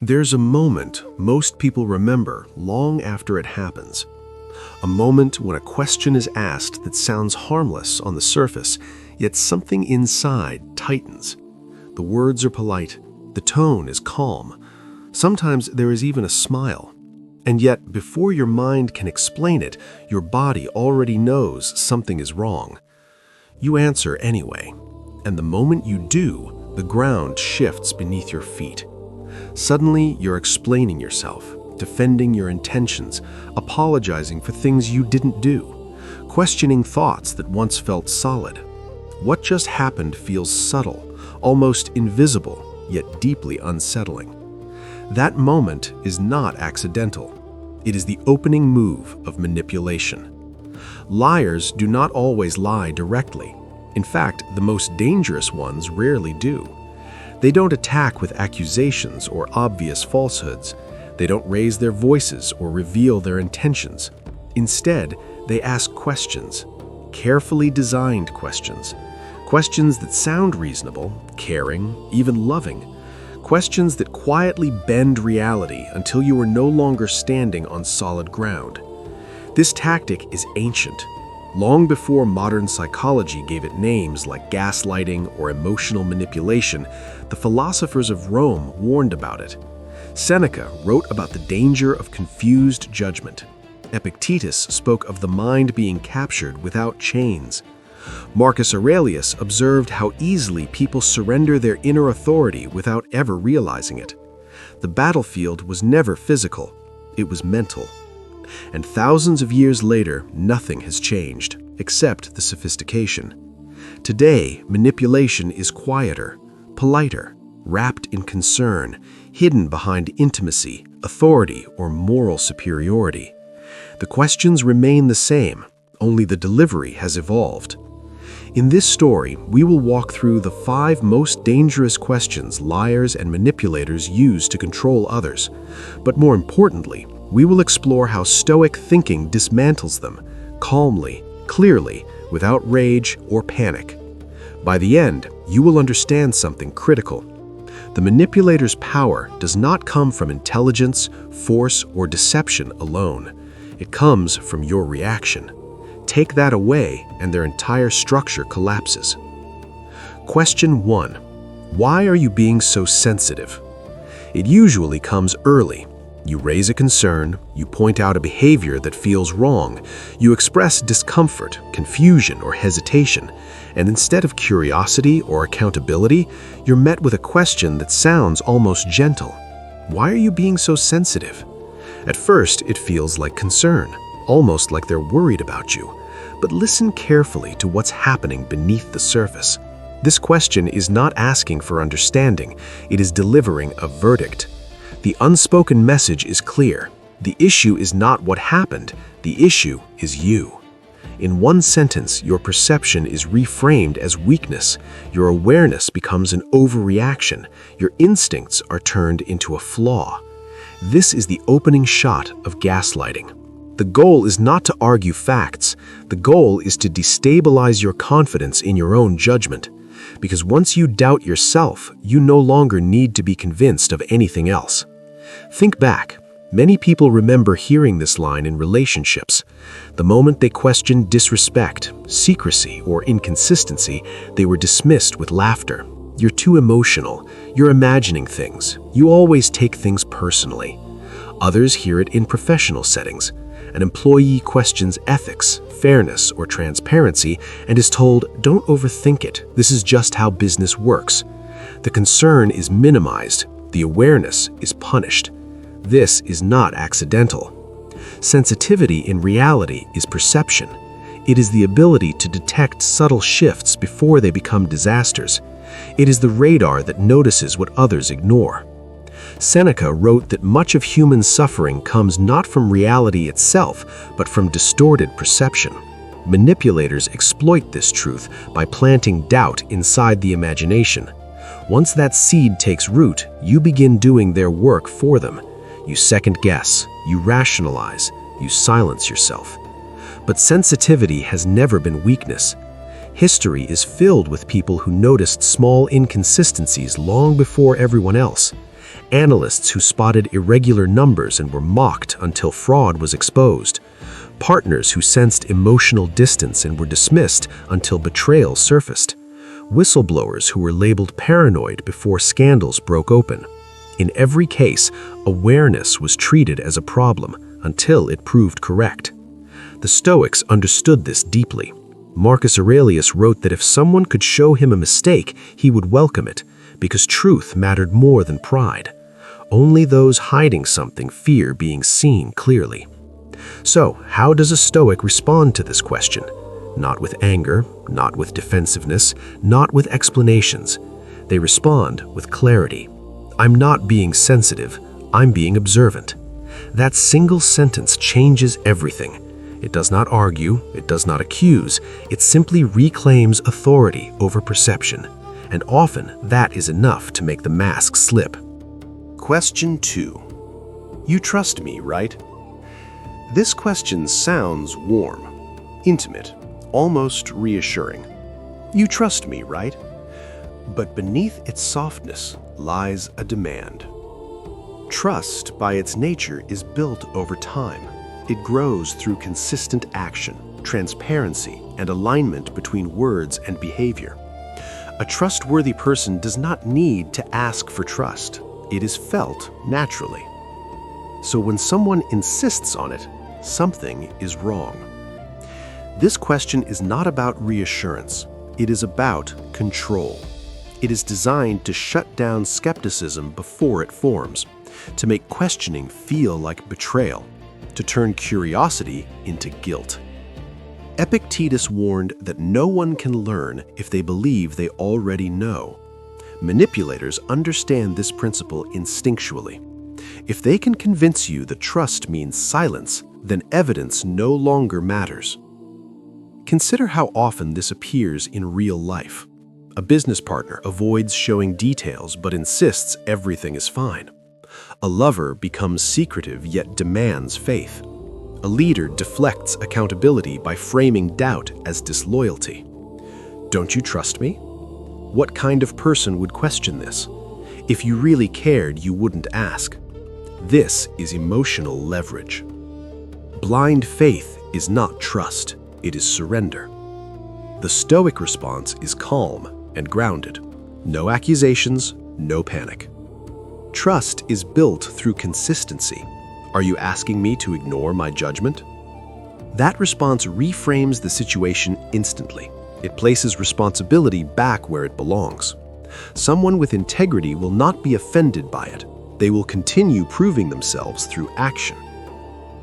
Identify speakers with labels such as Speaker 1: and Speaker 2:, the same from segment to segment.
Speaker 1: There's a moment most people remember long after it happens. A moment when a question is asked that sounds harmless on the surface, yet something inside tightens. The words are polite, the tone is calm. Sometimes there is even a smile. And yet, before your mind can explain it, your body already knows something is wrong. You answer anyway, and the moment you do, the ground shifts beneath your feet. Suddenly, you're explaining yourself, defending your intentions, apologizing for things you didn't do, questioning thoughts that once felt solid. What just happened feels subtle, almost invisible, yet deeply unsettling. That moment is not accidental. It is the opening move of manipulation. Liars do not always lie directly. In fact, the most dangerous ones rarely do. They don't attack with accusations or obvious falsehoods. They don't raise their voices or reveal their intentions. Instead, they ask questions, carefully designed questions. Questions that sound reasonable, caring, even loving. Questions that quietly bend reality until you are no longer standing on solid ground. This tactic is ancient. Long before modern psychology gave it names like gaslighting or emotional manipulation, the philosophers of Rome warned about it. Seneca wrote about the danger of confused judgment. Epictetus spoke of the mind being captured without chains. Marcus Aurelius observed how easily people surrender their inner authority without ever realizing it. The battlefield was never physical, it was mental. And thousands of years later, nothing has changed, except the sophistication. Today, manipulation is quieter, politer, wrapped in concern, hidden behind intimacy, authority, or moral superiority. The questions remain the same, only the delivery has evolved. In this story, we will walk through the 5 most dangerous questions liars and manipulators use to control others. But more importantly, we will explore how Stoic thinking dismantles them, calmly, clearly, without rage or panic. By the end, you will understand something critical. The manipulator's power does not come from intelligence, force, or deception alone. It comes from your reaction. Take that away, and their entire structure collapses. Question 1. Why are you being so sensitive? It usually comes early. You raise a concern, you point out a behavior that feels wrong, you express discomfort, confusion, or hesitation, and instead of curiosity or accountability, you're met with a question that sounds almost gentle. Why are you being so sensitive? At first, it feels like concern, almost like they're worried about you. But listen carefully to what's happening beneath the surface. This question is not asking for understanding, it is delivering a verdict. The unspoken message is clear. The issue is not what happened, the issue is you. In one sentence, your perception is reframed as weakness, your awareness becomes an overreaction, your instincts are turned into a flaw. This is the opening shot of gaslighting. The goal is not to argue facts, the goal is to destabilize your confidence in your own judgment. Because once you doubt yourself, you no longer need to be convinced of anything else. Think back. Many people remember hearing this line in relationships. The moment they questioned disrespect, secrecy, or inconsistency, they were dismissed with laughter. You're too emotional. You're imagining things. You always take things personally. Others hear it in professional settings. An employee questions ethics, fairness, or transparency and is told, "Don't overthink it. This is just how business works." The concern is minimized. The awareness is punished. This is not accidental. Sensitivity in reality is perception. It is the ability to detect subtle shifts before they become disasters. It is the radar that notices what others ignore. Seneca wrote that much of human suffering comes not from reality itself, but from distorted perception. Manipulators exploit this truth by planting doubt inside the imagination. Once that seed takes root, you begin doing their work for them. You second-guess, you rationalize, you silence yourself. But sensitivity has never been weakness. History is filled with people who noticed small inconsistencies long before everyone else. analysts who spotted irregular numbers and were mocked until fraud was exposed, partners who sensed emotional distance and were dismissed until betrayal surfaced, whistleblowers who were labeled paranoid before scandals broke open. In every case, awareness was treated as a problem until it proved correct. The Stoics understood this deeply. Marcus Aurelius wrote that if someone could show him a mistake, he would welcome it, because truth mattered more than pride. Only those hiding something fear being seen clearly. So, how does a Stoic respond to this question? Not with anger, not with defensiveness, not with explanations. They respond with clarity. I'm not being sensitive, I'm being observant. That single sentence changes everything. It does not argue, it does not accuse, it simply reclaims authority over perception. And often that is enough to make the mask slip.
Speaker 2: Question 2. You trust me, right? This question sounds warm, intimate, almost reassuring. You trust me, right? But beneath its softness lies a demand. Trust, by its nature, is built over time. It grows through consistent action, transparency, and alignment between words and behavior. A trustworthy person does not need to ask for trust. It is felt naturally. So when someone insists on it, something is wrong. This question is not about reassurance. It is about control. It is designed to shut down skepticism before it forms, to make questioning feel like betrayal, to turn curiosity into guilt. Epictetus warned that no one can learn if they believe they already know. Manipulators understand this principle instinctually. If they can convince you that trust means silence, then evidence no longer matters. Consider how often this appears in real life. A business partner avoids showing details but insists everything is fine. A lover becomes secretive yet demands faith. A leader deflects accountability by framing doubt as disloyalty. Don't you trust me? What kind of person would question this? If you really cared, you wouldn't ask. This is emotional leverage. Blind faith is not trust, it is surrender. The Stoic response is calm and grounded. No accusations, no panic. Trust is built through consistency. Are you asking me to ignore my judgment? That response reframes the situation instantly. It places responsibility back where it belongs. Someone with integrity will not be offended by it. They will continue proving themselves through action.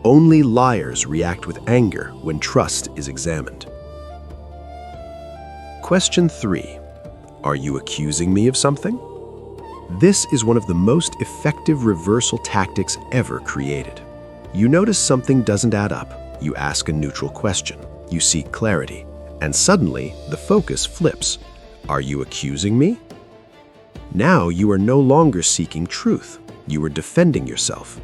Speaker 2: Only liars react with anger when trust is examined. Question 3. Are you accusing me of something? This is one of the most effective reversal tactics ever created. You notice something doesn't add up. You ask a neutral question. You seek clarity. And suddenly, the focus flips. Are you accusing me? Now you are no longer seeking truth. You are defending yourself.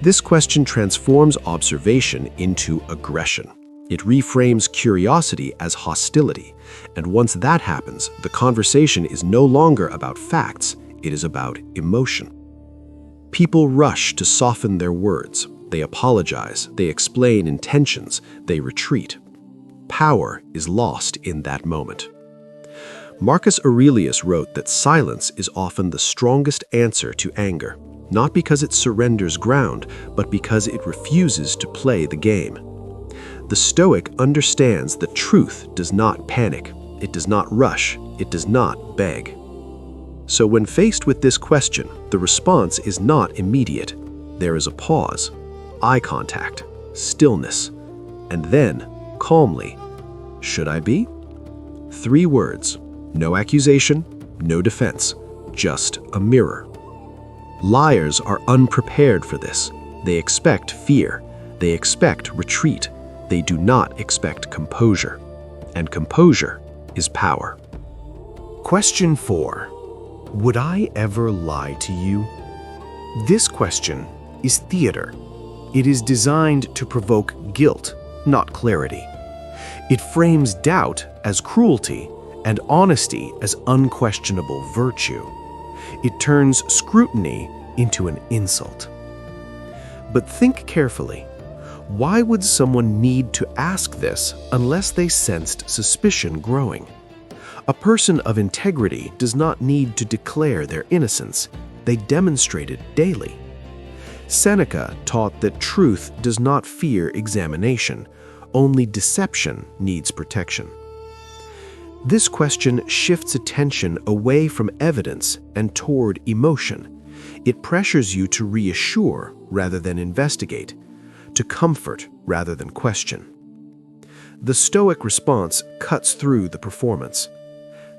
Speaker 2: This question transforms observation into aggression. It reframes curiosity as hostility. And once that happens, the conversation is no longer about facts. It is about emotion. People rush to soften their words. They apologize, they explain intentions, they retreat. Power is lost in that moment. Marcus Aurelius wrote that silence is often the strongest answer to anger, not because it surrenders ground, but because it refuses to play the game. The Stoic understands that truth does not panic, it does not rush, it does not beg. So when faced with this question, the response is not immediate. There is a pause, eye contact, stillness, and then, calmly, should I be? 3 words, no accusation, no defense, just a mirror. Liars are unprepared for this. They expect fear. They expect retreat. They do not expect composure. And composure is power. Question 4. Would I ever lie to you? This question is theater. It is designed to provoke guilt, not clarity. It frames doubt as cruelty and honesty as unquestionable virtue. It turns scrutiny into an insult. But think carefully. Why would someone need to ask this unless they sensed suspicion growing? A person of integrity does not need to declare their innocence. They demonstrate it daily. Seneca taught that truth does not fear examination, only deception needs protection. This question shifts attention away from evidence and toward emotion. It pressures you to reassure rather than investigate, to comfort rather than question. The Stoic response cuts through the performance.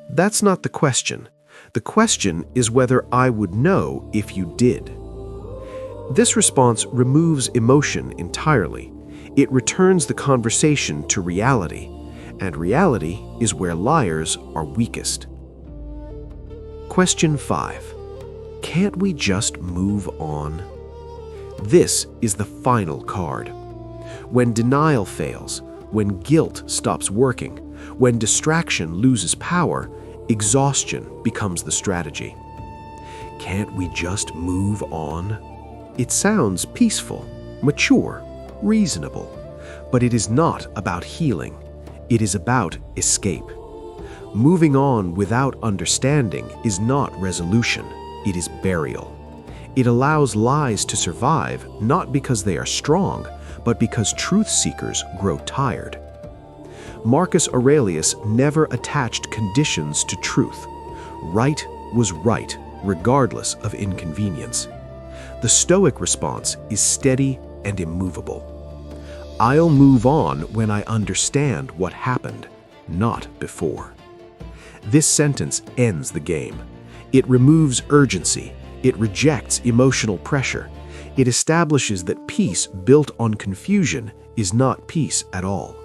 Speaker 2: That's not the question. The question is whether I would know if you did. This response removes emotion entirely. It returns the conversation to reality, and reality is where liars are weakest. Question 5. Can't we just move on? This is the final card. When denial fails, when guilt stops working, when distraction loses power, exhaustion becomes the strategy. Can't we just move on? It sounds peaceful, mature, reasonable, but it is not about healing. It is about escape. Moving on without understanding is not resolution, it is burial. It allows lies to survive not because they are strong, but because truth seekers grow tired. Marcus Aurelius never attached conditions to truth. Right was right, regardless of inconvenience. The Stoic response is steady and immovable. I'll move on when I understand what happened, not before. This sentence ends the game. It removes urgency. It rejects emotional pressure. It establishes that peace built on confusion is not peace at all.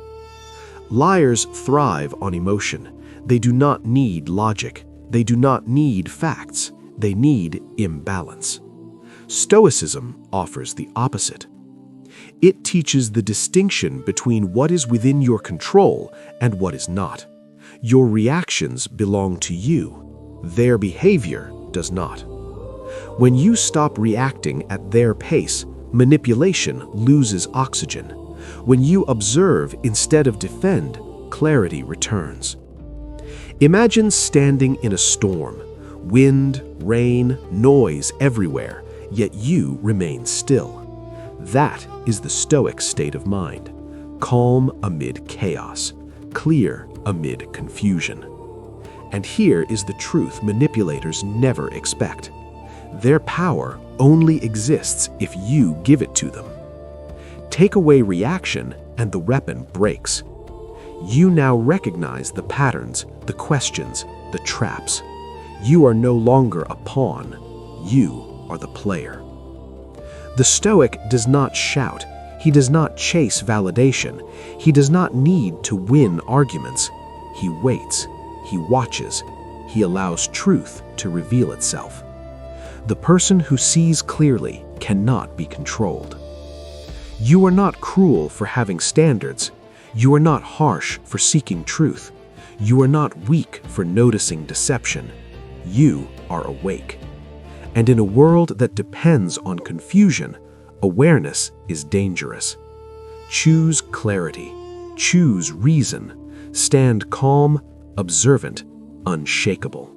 Speaker 2: Liars thrive on emotion. They do not need logic. They do not need facts. They need imbalance. Stoicism offers the opposite. It teaches the distinction between what is within your control and what is not. Your reactions belong to you. Their behavior does not. When you stop reacting at their pace, manipulation loses oxygen. When you observe instead of defend, clarity returns. Imagine standing in a storm. Wind, rain, noise everywhere, yet you remain still. That is the Stoic state of mind. Calm amid chaos, clear amid confusion. And here is the truth manipulators never expect. Their power only exists if you give it to them. Take away reaction and the weapon breaks. You now recognize the patterns, the questions, the traps. You are no longer a pawn. You are the player. The Stoic does not shout. He does not chase validation. He does not need to win arguments. He waits. He watches. He allows truth to reveal itself. The person who sees clearly cannot be controlled. You are not cruel for having standards. You are not harsh for seeking truth. You are not weak for noticing deception. You are awake. And in a world that depends on confusion, awareness is dangerous. Choose clarity. Choose reason. Stand calm, observant, unshakable.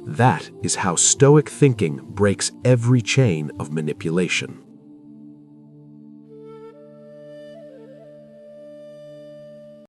Speaker 2: That is how Stoic thinking breaks every chain of manipulation.